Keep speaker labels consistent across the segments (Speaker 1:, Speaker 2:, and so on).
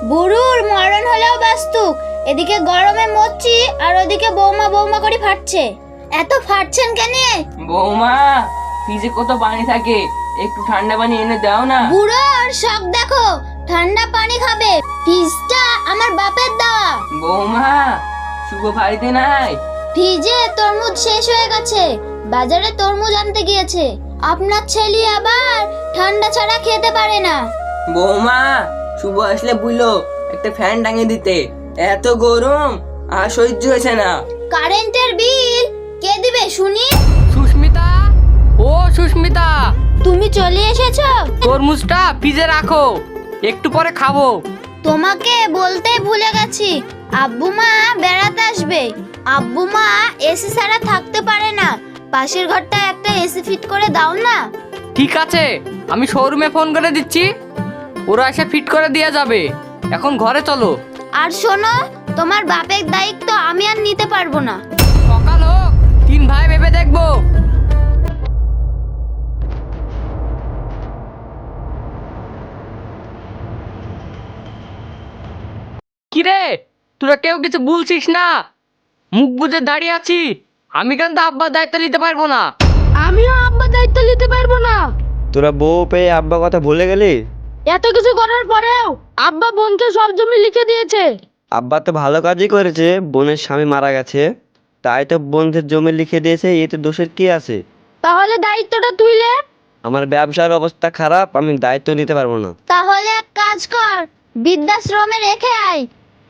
Speaker 1: বুড়ুর মরণ হলেও বাস্তুক, এদিকে গরমে মরছি আর ওদিকে বৌমা বৌমা করে ফাটছে। এত ফাটছেন কেন?
Speaker 2: বৌমা, ফ্রিজে কত পানি থাকে, একটু ঠান্ডা পানি এনে দাও না।
Speaker 1: বুড়োর শখ দেখো, ঠান্ডা পানি খাবে। ফ্রিজটা আমার বাপের দেওয়া।
Speaker 2: বৌমা, শুভ বাড়িতে নাই?
Speaker 1: ফ্রিজে তরমুজ শেষ হয়ে গেছে, বাজারে তরমুজ আনতে গিয়েছে। আপনার ছেলে আবার ঠান্ডা ছাড়া খেতে পারে না।
Speaker 2: বৌমা, শুভ আসলে বুঝলো একটা ফ্যান টাঙিয়ে দিতে, এত গরম আর সহ্য হয়েছে না।
Speaker 1: কারেন্টের বিল কে দিবে শুনি?
Speaker 3: সুস্মিতা, ও সুস্মিতা,
Speaker 1: তুমি চলে এসেছো?
Speaker 3: তরমুজটা ফ্রিজে রাখো, একটু পরে খাবো।
Speaker 1: তোমাকে বলতে ভুলে গেছি, আব্বু মা বেড়াতে আসবে। আব্বু মা এসি ছাড়া থাকতে পারে না, পাশের ঘরটা একটা এসি ফিট করে দাও না।
Speaker 3: ঠিক আছে, আমি শোরুমে ফোন করে দিচ্ছি, ওরা এসে ফিট করে দিয়ে যাবে। এখন ঘরে চলো।
Speaker 1: আর শোনো, তোমার বাপের দায়িত্ব আমি আর নিতে পারবো না।
Speaker 3: সকাল হোক, 3 ভাই ভেবে দেখবো। কিরে, তোরা কেউ কিছু বলছিস না? মুখ বুজে দাঁড়িয়ে আছি। আমি কিন্তু আব্বার দায়িত্ব নিতে পারবো না।
Speaker 4: আমিও আব্বার দায়িত্ব নিতে পারবো না।
Speaker 5: তোরা বউ পেয়ে আব্বা কথা ভুলে গেলি?
Speaker 4: এত কিছু করার পরেও আব্বা বোনকে সব জমি লিখে দিয়েছে।
Speaker 5: আব্বা তো ভালো কাজই করেছে, বোনের স্বামী মারা গেছে, তাই তো বোনদের জমি লিখে দিয়েছে, এতে দোষের কি আছে?
Speaker 4: তাহলে দায়িত্বটা তুই নে।
Speaker 5: আমার ব্যবসার অবস্থা খারাপ, আমি দায়িত্ব নিতে পারবো না।
Speaker 1: তাহলে এক কাজ কর, বৃদ্ধাশ্রমে রেখে আয়।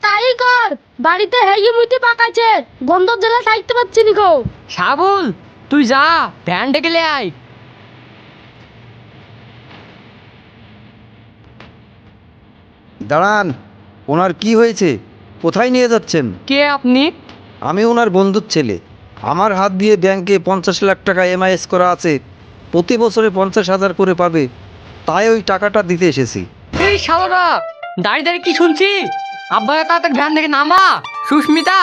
Speaker 4: তাই কর, বাড়িতে হেগে মুইতে পাকাছে, গন্ধ জেলা থাকতে পারছি নি গো।
Speaker 3: সাবুল, তুই যা, ভ্যান ডেকে লে আয়।
Speaker 6: দাঁড়ান, ওনার কি হয়েছে? কোথায় নিয়ে যাচ্ছেন?
Speaker 3: কে আপনি?
Speaker 6: আমি ওনার বন্ধুর ছেলে। আমার হাত দিয়ে ব্যাংকে 50 লাখ টাকা এমআইএস করা আছে, প্রতি বছরে 50,000 করে পাবে, তাই ওই টাকাটা দিতে এসেছি।
Speaker 3: এই শালারা, দাঁড়িয়ে দাঁড়িয়ে কি শুনছি? আব্বা তাড়াতাড়ি ভ্যান থেকে নামা। সুস্মিতা,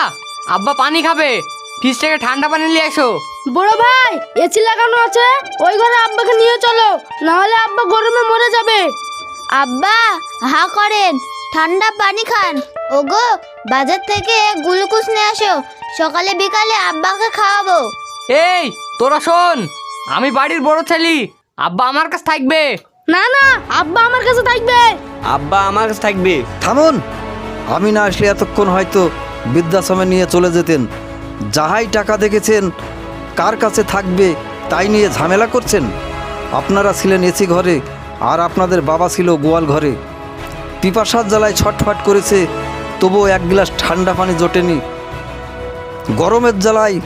Speaker 3: আব্বা পানি খাবে, ফ্রিজ থেকে ঠান্ডা পানি নিয়ে এসো।
Speaker 4: বড় ভাই, এসি লাগানো আছে, ওই ঘরে আব্বাকে নিয়ে চলো, না হলে আব্বা গরমে মরে যাবে।
Speaker 1: আব্বা হা করেন, ঠান্ডা পানি খান। ওগো, বাজার থেকে গ্লুকোজ নিয়ে আসো, সকালে বিকালে আব্বাকে খাওয়াবো।
Speaker 3: এই তোরা শোন, আমি বাড়ির বড় ছেলে, আব্বা আমার কাছে থাকবে।
Speaker 4: না না, আব্বা আমার কাছে থাকবে।
Speaker 5: আব্বা আমার কাছে থাকবে।
Speaker 6: থামুন, আমি না আসলে এতক্ষণ হয়তো বৃদ্ধাশ্রমে নিয়ে চলে যেতেন। যাহাই টাকা দেখেছেন কার কাছে থাকবে তাই নিয়ে ঝামেলা করছেন। আপনারা ছিলেন এসি ঘরে, আর আপনাদের বাবা ছিল গোয়াল ঘরে। পিপাসার জ্বালায় ছটফট করেছে, তবুও এক গ্লাস ঠান্ডা পানি জোটেনি। গরমের জ্বালায়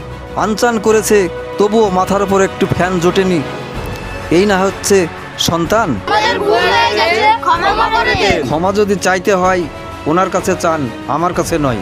Speaker 6: আনচান করেছে, তবুও মাথার উপর একটু ফ্যান জোটেনি। এই না হচ্ছে সন্তান?
Speaker 1: আমাদের ভুল হয়ে গেছে, ক্ষমা করে দেন।
Speaker 6: ক্ষমা যদি চাইতে হয় ওনার কাছে চান, আমার কাছে নয়।